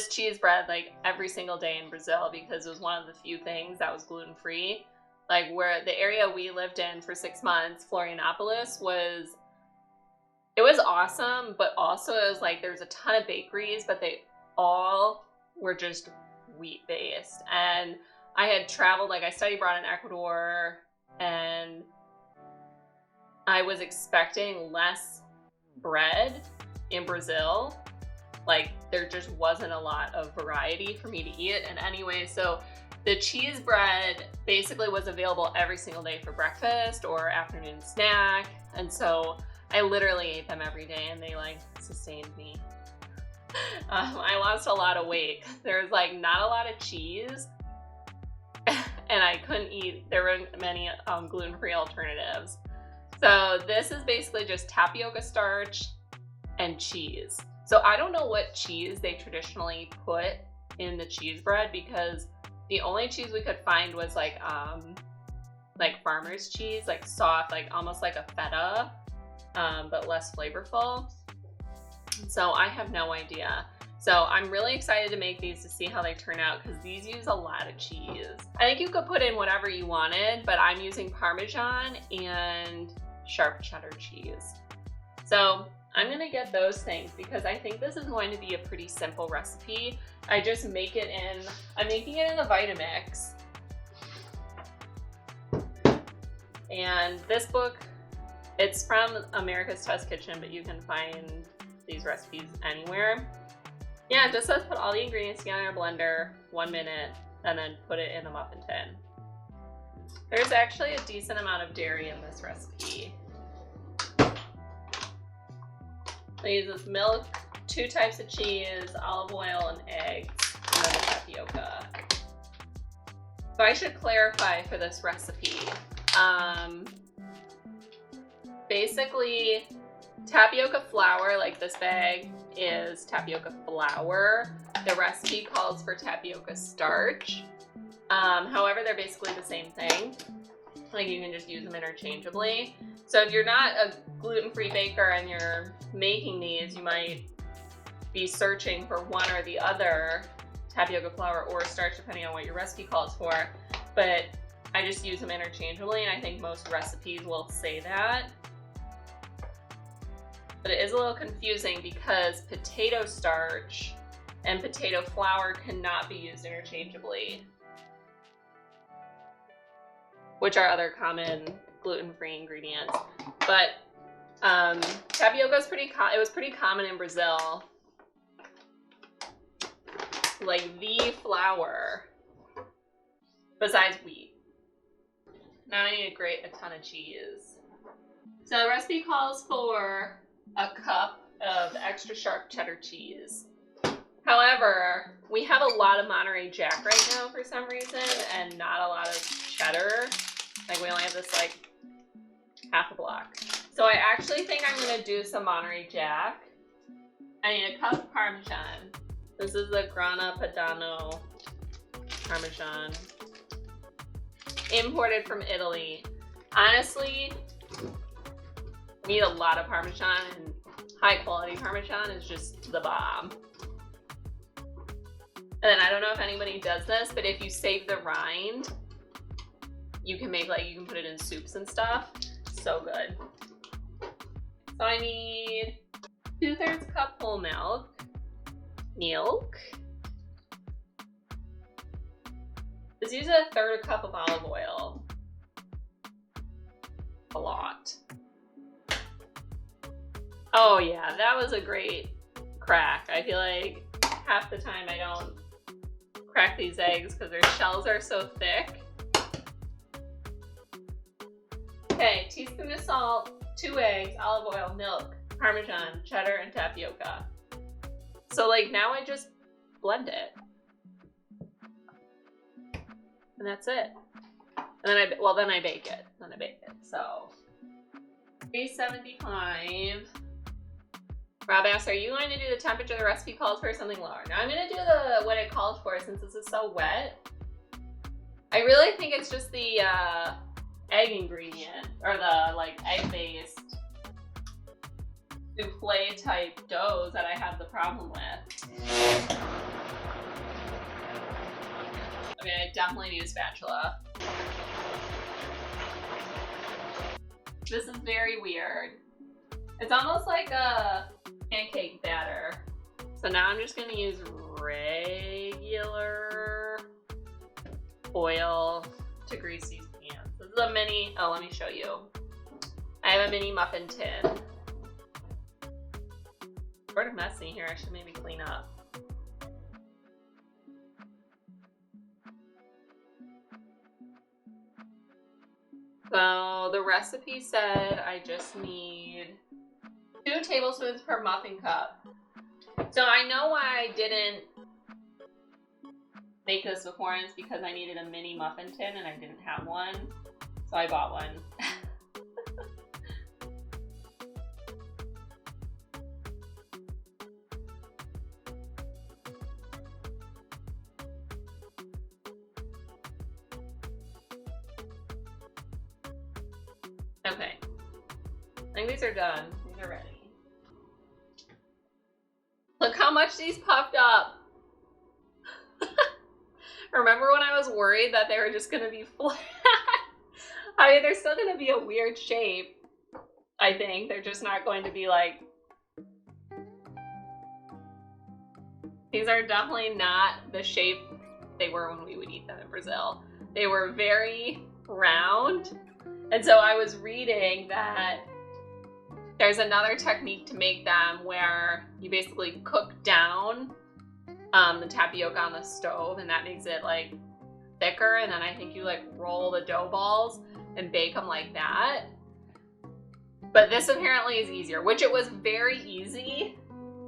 this cheese bread like every single day in Brazil because it was one of the few things that was gluten-free. Like where the area we lived in for 6 months, Florianopolis, it was awesome, but also it was like there's a ton of bakeries, but they all were just wheat based. And I had traveled, like I studied abroad in Ecuador, and I was expecting less bread in Brazil. Like there just wasn't a lot of variety for me to eat. And anyway, so the cheese bread basically was available every single day for breakfast or afternoon snack. And so I literally ate them every day and they like sustained me. I lost a lot of weight. There was like not a lot of cheese and I couldn't eat, there were many gluten-free alternatives. So this is basically just tapioca starch and cheese. So I don't know what cheese they traditionally put in the cheese bread because the only cheese we could find was like farmer's cheese, like soft, like almost like a feta, but less flavorful. So I have no idea. So I'm really excited to make these to see how they turn out because these use a lot of cheese. I think you could put in whatever you wanted, but I'm using Parmesan and sharp cheddar cheese. So I'm gonna get those things because I think this is going to be a pretty simple recipe. I just make it in, I'm making it in the Vitamix. And this book, it's from America's Test Kitchen, but you can find these recipes anywhere. Yeah, it just says put all the ingredients together in a blender, 1 minute, and then put it in a muffin tin. There's actually a decent amount of dairy in this recipe. I use this milk, 2 types of cheese, olive oil, and eggs, and then the tapioca. So I should clarify for this recipe. Basically, tapioca flour, like this bag, is tapioca flour. The recipe calls for tapioca starch. However, they're basically the same thing. Like you can just use them interchangeably. So if you're not a gluten-free baker and you're making these, you might be searching for one or the other, tapioca flour or starch, depending on what your recipe calls for. But I just use them interchangeably, and I think most recipes will say that. But it is a little confusing because potato starch and potato flour cannot be used interchangeably, which are other common gluten-free ingredients. But tapioca is it was pretty common in Brazil. Like the flour, besides wheat. Now I need to grate a ton of cheese. So the recipe calls for a cup of extra sharp cheddar cheese. However, we have a lot of Monterey Jack right now for some reason and not a lot of cheddar. Like we only have this like half a block. So I actually think I'm gonna do some Monterey Jack. I need a cup of Parmesan. This is the Grana Padano Parmesan. Imported from Italy. Honestly, we need a lot of Parmesan, and high quality Parmesan is just the bomb. And then I don't know if anybody does this, but if you save the rind, you can make you can put it in soups and stuff. So good. So I need 2/3 cup whole milk. This uses 1/3 cup of olive oil. A lot. Oh yeah, that was a great crack. I feel like half the time I don't crack these eggs because their shells are so thick. Okay, teaspoon of salt, 2 eggs, olive oil, milk, Parmesan, cheddar, and tapioca. So like now I just blend it. And that's it. And then I bake it. So 375. Rob asks, are you going to do the temperature the recipe calls for or something lower? No, I'm going to do what it calls for since this is so wet. I really think it's just the egg ingredient, or the egg-based souffle type doughs that I have the problem with. I mean, I definitely need a spatula. This is very weird. It's almost like a pancake batter. So now I'm just gonna use regular oil to grease these pans. This is a mini, oh, let me show you. I have a mini muffin tin. Sort of messy here, I should maybe clean up. So the recipe said I just need 2 tablespoons per muffin cup. So I know why I didn't make this before, and it's because I needed a mini muffin tin and I didn't have one. So I bought one. Okay, I think these are done. These are ready. Look how much these puffed up. Remember when I was worried that they were just gonna be flat? I mean, they're still gonna be a weird shape. I think they're just not going to be like... These are definitely not the shape they were when we would eat them in Brazil. They were very round. And so I was reading that there's another technique to make them where you basically cook down the tapioca on the stove, and that makes it like thicker, and then I think you like roll the dough balls and bake them like that. But this apparently is easier, which it was very easy,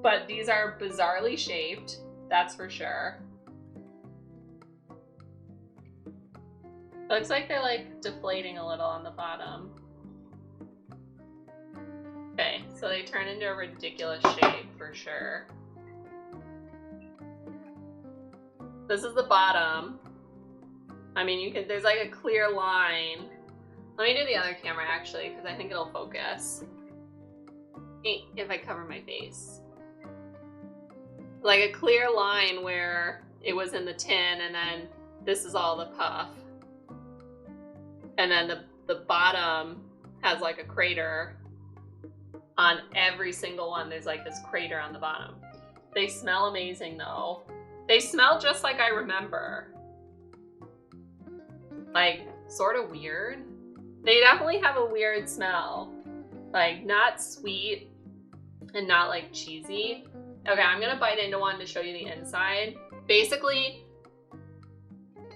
but these are bizarrely shaped, that's for sure. It looks like they're like deflating a little on the bottom. Okay, so they turn into a ridiculous shape for sure. This is the bottom. I mean, you can, there's like a clear line. Let me do the other camera actually, because I think it'll focus. If I cover my face. Like a clear line where it was in the tin, and then this is all the puff. And then the bottom has like a crater on every single one. There's like this crater on the bottom. They smell amazing though. They smell just like I remember. Like, sort of weird. They definitely have a weird smell. Like, not sweet and not like cheesy. Okay, I'm gonna bite into one to show you the inside. Basically,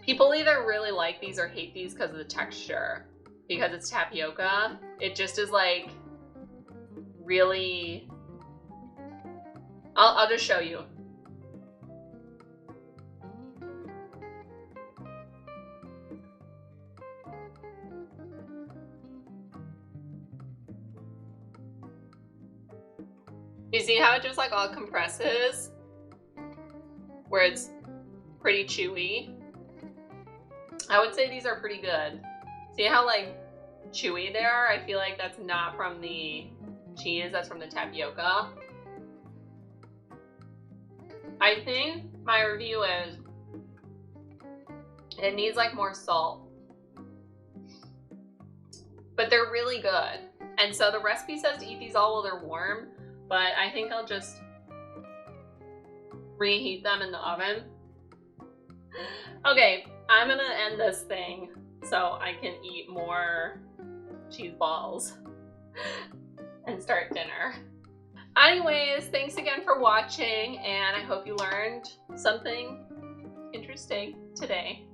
people either really like these or hate these because of the texture. Because it's tapioca. It just is like really... I'll just show you. You see how it just like all compresses? Where it's pretty chewy. I would say these are pretty good. See how like chewy they are? I feel like that's not from the cheese, that's from the tapioca. I think my review is it needs like more salt. But they're really good. And so the recipe says to eat these all while they're warm, but I think I'll just reheat them in the oven. Okay, I'm gonna end this thing so I can eat more cheese balls and start dinner. Anyways, thanks again for watching, and I hope you learned something interesting today.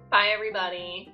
Bye, everybody.